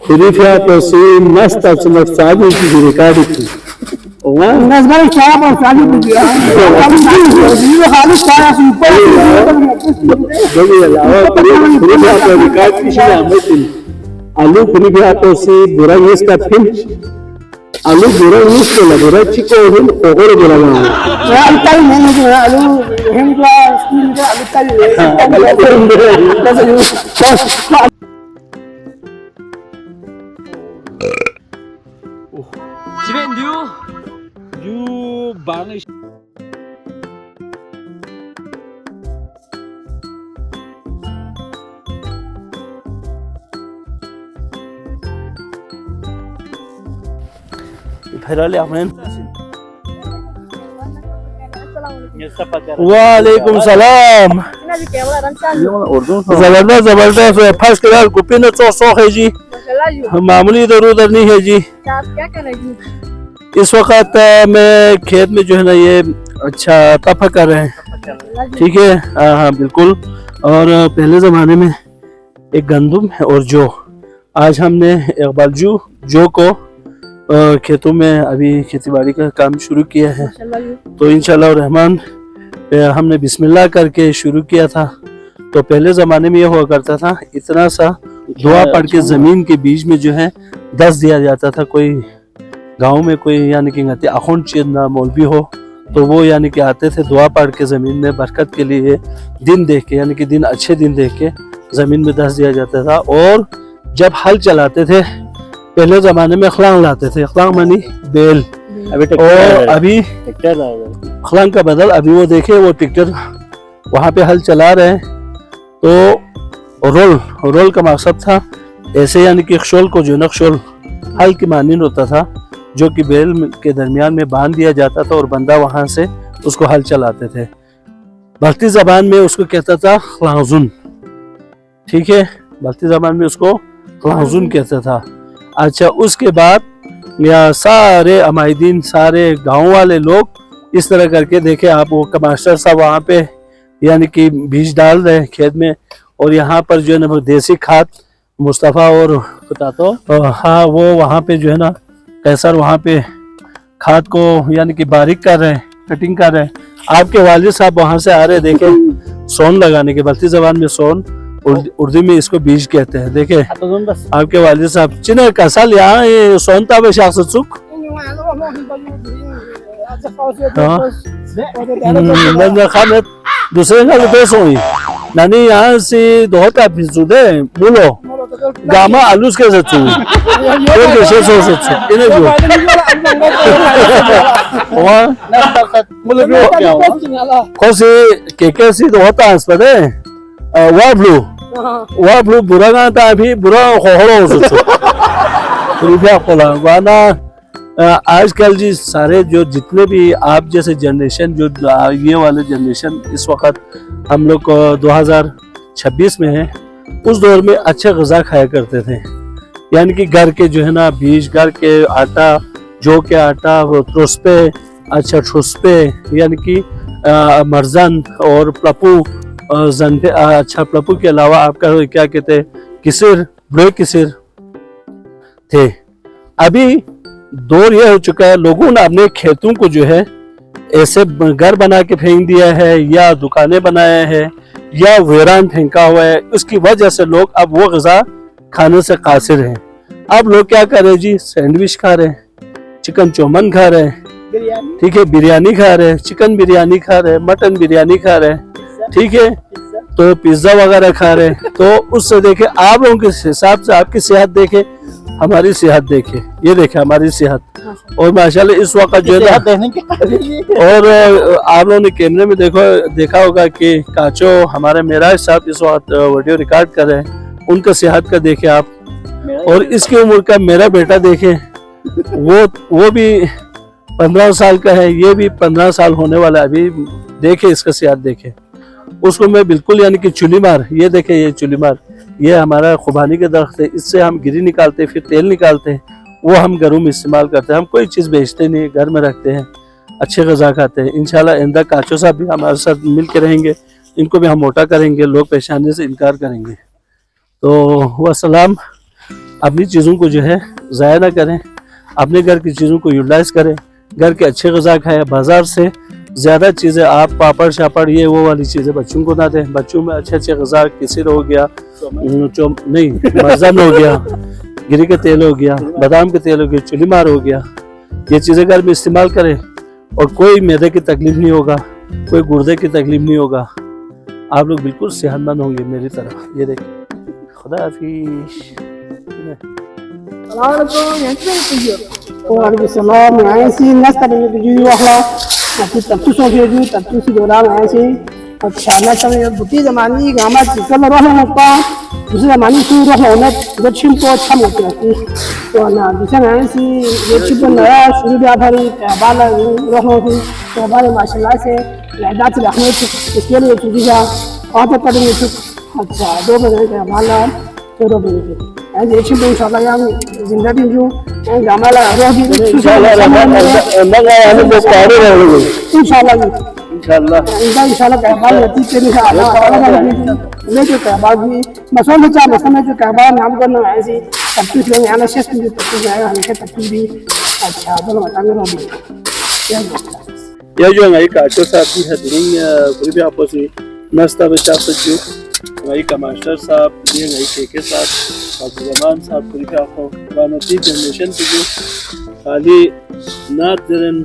Kurifiato si nasta sunaksaji kirikadi ki. नजर क्या पर साली बुझिया ये खाली सारा super Demi alawa kurifiato rikadi ki shila ametin. Alu kurifiato si burang iska pin. Alu burang iska la burang chiko hin ogore burang. alu tal नहीं है alu हम का स्टील का alu tal 집에 뉴 방이 फिर आपने वालेकुम सलाम जबरदस्त जबरदस्त फर्स्ट क्लास गुप्पी ने चौसौ है जी मामूली इधर उधर नहीं है जी। क्या कर रहे हैं? इस वक्त मैं खेत में जो है ना ये अच्छा तफा कर रहे हैं, ठीक है। हाँ बिल्कुल। और पहले ज़माने में एक गंदम और जौ, आज हमने इकबाल जौ को खेतों में अभी खेती बाड़ी का काम शुरू किया है। तो इंशाल्लाह रहमान हमने बिस्मिल्लाह करके शुरू किया था। तो पहले ज़माने में ये हुआ करता था, इतना सा दुआ पढ़ के ज़मीन के बीच में जो है दस दिया जाता था। कोई गांव में कोई यानी कि अखुन चीज मौलवी हो तो वो यानी कि आते थे दुआ पढ़ के ज़मीन में बरकत के लिए दिन देख के, यानी कि दिन अच्छे दिन देख के ज़मीन में दस दिया जाता था। और जब हल चलाते थे पहले ज़माने में खलांग लाते थे, खलांग मानी बैल। और अभी खलांग का बदल अभी वो देखे वो ट्रैक्टर वहाँ पे हल चला रहे हैं। तो रोल का मकसद था ऐसे यानी कि शोल को जो नक्शोल हल की मानिन होता था जो कि बैल के दरमियान में बांध दिया जाता था और बंदा वहां से उसको हल चलाते थे। बल्ती जबान में उसको कहता था खलाजुन, ठीक है, बल्ती जबान में उसको खलाजुन कहता था। अच्छा उसके बाद या सारे अमायदीन सारे गाँव वाले लोग इस तरह करके देखे आप वो मास्टर साहब वहाँ पे यानी कि बीज डाल रहे हैं खेत में। और यहाँ पर जो है ना देसी खाद मुस्तफ़ा और हाँ वो वहाँ पे जो है ना कैसर वहाँ पे खाद को यानी कि बारीक कर रहे हैं, कटिंग कर रहे हैं। आपके वालिद साहब वहाँ से आ रहे देखे सोन लगाने के, बल्ती जबान में सोन, उर्दू में इसको बीज कहते हैं। देखे आपके वालिद साहब चिन्ह कसल यहाँ ये सोनता में शाख चुक दूसरे का तो सोई नानी यहाँ से दोहता फिसुदे बोलो गामा आलूस के सच्चू और कैसे सो सच्चू इन्हें जो वहाँ कोसी केकेसी दोहता अस्पताल वाब्लू बुरा का था अभी बुरा खोहरो सच्चू रुपया कोला वाना आजकल जी सारे जो जितने भी आप जैसे जनरेशन जो ये वाले जनरेशन इस वक्त हम लोग 2026 में है, उस दौर में अच्छे ग़िज़ा खाया करते थे। यानी कि घर के जो है ना बीज, घर के आटा, जौ के आटा, वो त्रुस्पे, अच्छा ठुस्पे यानी कि मरजन और प्लपू जंदे, अच्छा प्लपू के अलावा आपका क्या कहते हैं किसिर, बड़े किसिर थे। अभी दौर यह हो चुका है लोगों ने अपने खेतों को जो है ऐसे घर बना के फेंक दिया है या दुकानें बनाए हैं या वीरान फेंका हुआ है। उसकी वजह से लोग अब वो ग़िज़ा खाने से कासिर हैं। अब लोग क्या कर रहे हैं जी, सैंडविच खा रहे हैं, चिकन चौमन खा रहे हैं, ठीक है, बिरयानी खा रहे हैं, चिकन बिरयानी खा रहे हैं, मटन बिरयानी खा रहे हैं, ठीक है, तो पिज्जा वगैरह खा रहे हैं। तो उससे देखे आप लोगों के हिसाब से आपकी सेहत देखे, हमारी सेहत देखे, ये देखे हमारी सेहत। और माशाल्लाह इस वक्त जो है और आप लोगों ने कैमरे में देखा होगा कि काचो हमारे मेराज साहब इस वक्त वीडियो रिकॉर्ड कर रहे हैं, उनका सेहत का देखे आप। और इसकी उम्र का मेरा बेटा देखे वो भी 15 साल का है, ये भी 15 साल होने वाला है अभी। देखे इसका सेहत देखे, उसको मैं बिल्कुल यानी कि चुलीमार, ये देखे ये चुलीमार, ये हमारा खुबानी के दरख्त है, इससे हम गिरी निकालते हैं, फिर तेल निकालते हैं, वो हम घरों में इस्तेमाल करते हैं। हम कोई चीज़ बेचते नहीं, घर में रखते हैं, अच्छे ग़िज़ा खाते हैं। इंशाल्लाह इंदा काचो साहब भी हमारे साथ मिल के रहेंगे, इनको भी हम मोटा करेंगे, लोग परेशानी से इनकार करेंगे। तो वसलाम, अपनी चीज़ों को जो है ज़ाया ना करें, अपने घर की चीज़ों को यूटिलाइज करें, घर के अच्छे ग़िज़ा खाएं। बाज़ार से ज़्यादा चीज़ें आप पापड़ शापड़ ये वो वाली चीज़ें बच्चों को ना दें। बच्चों में अच्छे अच्छे ग़िज़ा, किसिर हो गया, नहीं मरज़न हो गया, गिरी का तेल हो गया, बादाम का तेल हो गया, चुली मार हो गया, ये चीज़ें घर में इस्तेमाल करें और कोई मैदे की तकलीफ नहीं होगा, कोई गुर्दे की तकलीफ नहीं होगा। आप लोग बिल्कुल सेहतमंद होंगे मेरी तरह। ये देखिए, खुदा हाफिज़। Waalaikumsalam. Nasi nasta dengan tujuh wahla. Nanti tentu saja tujuh tentu si dolar nasi. अच्छा नस्ता में बुटी ज़मानी गामा चिकन रोह होता दूसरे ज़मानी से रोह होना जो चिंपो अच्छा होता है तो ना दूसरे नसी ये चिंपो नया शुरू भी आधारी बाला रोह होती तो हमारे माशाल्लाह से लहदा से रखने इसके लिए चुकी जा और तो पढ़ने चुक अच्छा 2 बजे के बाला 2 बजे के ये चिंपो इंशाल्लाह यार जिंदगी जो गामा ला रोह भी इंशाल्लाह इंशाल्लाह कहबाल रहती तेरी से आला ले जो कहबाल भी मसों में चाह मसों में जो कहबाल नाम करना है ऐसी तब कुछ लोग यहाँ शेष में तब कुछ आएगा हमेशा तब कुछ भी अच्छा बोलो बताएंगे रोबी ये जो हमारी काचो साहब की है दिन कोई भी आपस में नाश्ता बचा सच्चू हमारी कमास्टर साहब ये हमारी केके साहब अब्दुलरहमान साहब कोई भी आपको वानती जनरेशन की जो खाली नात जरन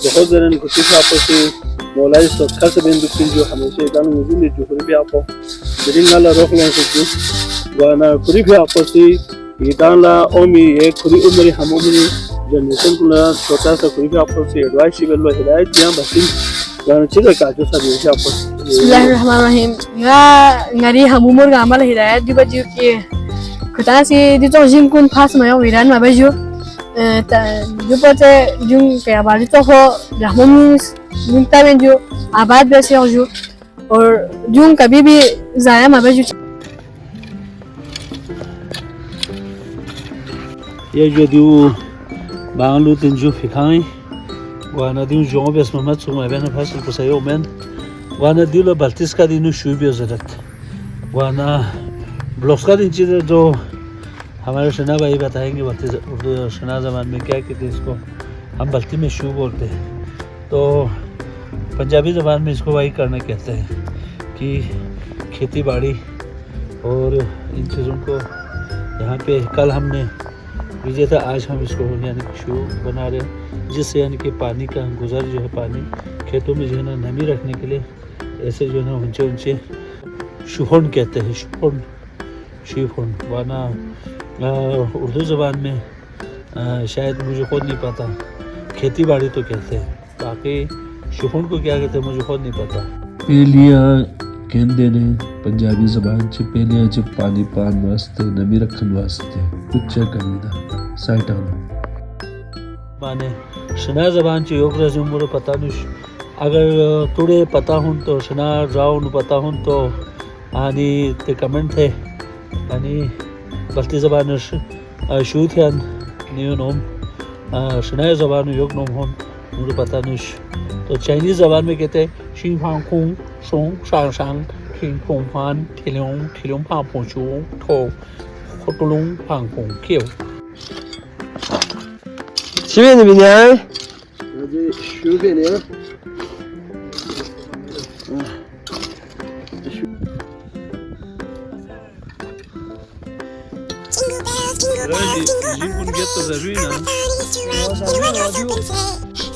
बहुत जरन कुछ आपस में मौलाई तो खास बेंदुकिन जो हमेशा इधर मुझे जो कोई भी आपको बिरिंगाला रोक लें सच्चू वाना कोई भी आपस में इधर ला ओमी ये कोई उम्र हमोमी जनरेशन को ना छोटा सा कोई भी आपस में एडवाइस शिविर में हिदायत दिया बसिन वाना चीज़ काजू सा भी है आपस Bismillahirrahmanirrahim. Ngari hamumur gamal hidayat di baju ki. Kita si di tu jin kun pas mayo wiran ma baju. जो पते जो क्या बात तो हो रहमन मिलता है जो आबाद वैसे हो जो और जो कभी भी ज़ाया मत जो ये जो दियो बांग्लू तीन जो फिकाई वाना दियो जो बेस महमद सुमा बेना फसल को सही ओमेन वाना दियो ला बल्तिस का दिनो शुरू भी ज़रूरत वाना ब्लॉक्स का दिन चीज़ जो हमारे शना भाई बताएंगे उर्दू शना ज़बान में क्या कहते हैं इसको हम बल्ती में शू बोलते हैं तो पंजाबी ज़बान में इसको वही करना कहते हैं कि खेती बाड़ी और इन चीज़ों को यहाँ पे कल हमने बीजे था आज हम इसको यानी कि शू बना रहे हैं जिससे यानी कि पानी का गुज़र जो है पानी खेतों में जो है ना नमी रखने के लिए ऐसे जो है ना ऊंचे ऊंचे शुफोन कहते हैं शुफोन वाना उर्दू ज़बान में शायद मुझे खुद नहीं पता खेती बाड़ी तो कहते हैं बाकी शुफोन को क्या कहते हैं मुझे खुद नहीं पता पहलिया कहते ने पंजाबी ज़बान च पहलिया च पानी पान वास्ते नमी रखन वास्ते कुछ करीदा साइटान माने शना ज़बान च योग रज़म मुझे पता नहीं अगर थोड़े पता हूँ तो शना जाओ न पता हूँ तो आनी ते कमेंट थे आनी बल्ती ज़बान शूट है न्यू नोम शनाय ज़बान योग नोम हों मुझे पता नहीं तो चाइनीज़ ज़बान में कहते हैं शिंग फांग खुंग सोंग शांग शांग शिंग खुंग फान ठिलोंग ठिलोंग फांग पोंचू ठो खोटुलुंग फांग खुंग क्यों 집에 있는 미냐? 여기 슈베네요.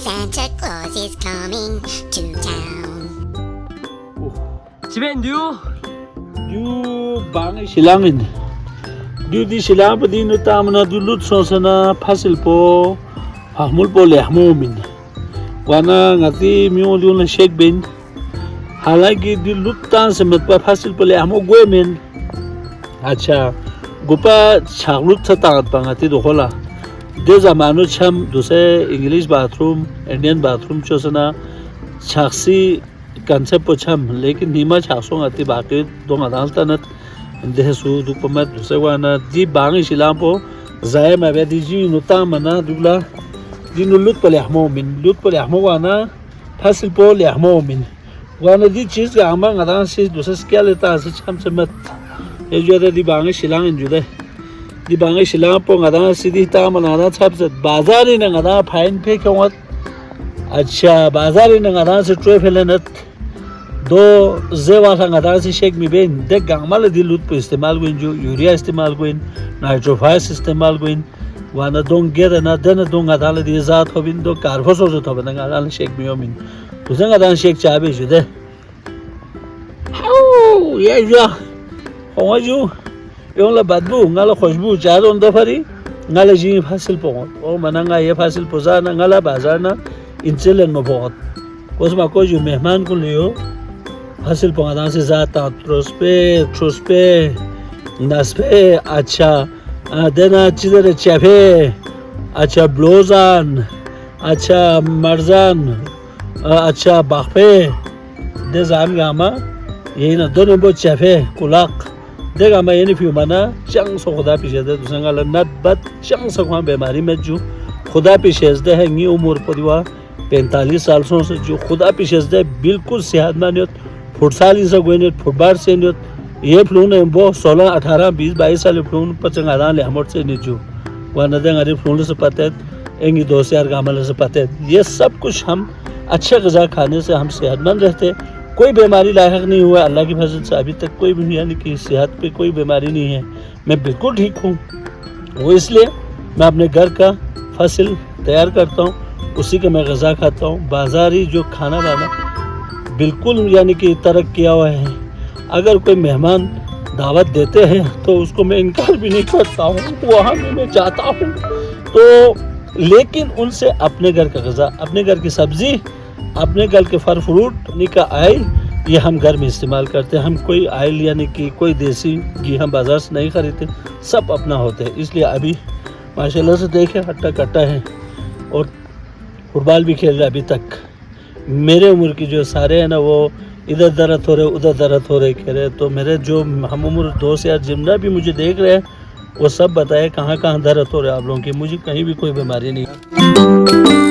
Santa Claus is coming to town. 집에 있는 you bang silangin du di silang pa din utamna du lut sosana fasil po hamul po lehmomin wana ngati miolun la shek bin halagi du lut tan semet pa fasil po lehmo gwemen acha gopa chaglut thata pa ngati do hola de zamanu cham duse english bathroom indian bathroom chosana chaksi concept pocham lekin nima chakso ngati baki dong adalta nat desu dupamat dusewana di bangi silampo zay ma be di ji nuta mana dula di nulut pale ahmo min lut pale ahmo wana fasil po le ahmo min wana di cheez ga ama ngadan se dusa skeleta se cham semat e jode di bangi silang in jude di bangai silang po ngada sidi ta manana chapsat bazari na ngada fine pe kyongat अच्छा बाजारी न ngada se troy felenat do zewa sa ngada se shek mi ben de gangmal di lut po istemal goin jo urea istemal goin nitrophos istemal goin wana dong gera na dena dong ngada le di zat hobin do karfos ho jo thobe na ngada shek mi omin to se ngada shek chabe jude au ya ja ho ju yon la badbu ngala khoshbu jaron do fari ngala ji fasil po o mananga ye fasil poza na ngala bazar na इंचलन में बहुत उसमें कोई जो मेहमान को लियो हासिल पौधा से ज़्यादा ट्रोस पे नस पे अच्छा देना चिदर चेफे अच्छा ब्लोजान अच्छा मर्जान अच्छा बाखपे दे जाम गामा यही ना दोनों बहुत चेफे कुलाक दे गामा ये नहीं फिर मना चंग सो खुदा पीछे दे दूसरा गाला नट बट चंग सो वहाँ बीमारी में जो खुदा पीछे दे है नी उम्र परिवा 45 साल से जो खुदा पीछे दे बिल्कुल सेहतमंद होत फुटसाली से गोइने फुटबार से होत ये फ्लून है वो 16 18 20 22 साल फ्लून पचंगा ले हमर से नहीं जो वहां दे हमारे फ्लून से पते एंगी 2000 गामल से पते ये सब कुछ हम अच्छे ग़िज़ा खाने से हम सेहतमंद रहते कोई बीमारी लायक नहीं हुआ अल्लाह की फजल से अभी तक कोई भी यानी कि सेहत पे कोई बीमारी नहीं है मैं बिल्कुल ठीक हूँ वो इसलिए मैं अपने घर का फसल तैयार करता हूँ उसी का मैं ग़िज़ा खाता हूँ बाज़ारी जो खाना वाना बिल्कुल यानी कि तर्क किया हुआ है अगर कोई मेहमान दावत देते हैं तो उसको मैं इनकार भी नहीं करता हूँ वहाँ भी मैं जाता हूँ तो लेकिन उनसे अपने घर का ग़िज़ा अपने घर की सब्ज़ी अपने घर के फल फ्रूट यानी का आयल ये हम घर में इस्तेमाल करते हैं हम कोई आयल यानी कि कोई देसी घी हम बाज़ार से नहीं खरीदते सब अपना होते हैं इसलिए अभी माशाल्लाह से देखें हट्टा कट्टा है और फुटबॉल भी खेल रहा है अभी तक मेरे उम्र की जो सारे हैं ना वो इधर दर्द हो रहे उधर दर्द हो रहे कह रहे तो मेरे जो हम उम्र दोस्त यार जितना भी मुझे देख रहे हैं वो सब बताए कहाँ कहाँ दर्द हो रहे हैं आप लोगों की मुझे कहीं भी कोई बीमारी नहीं है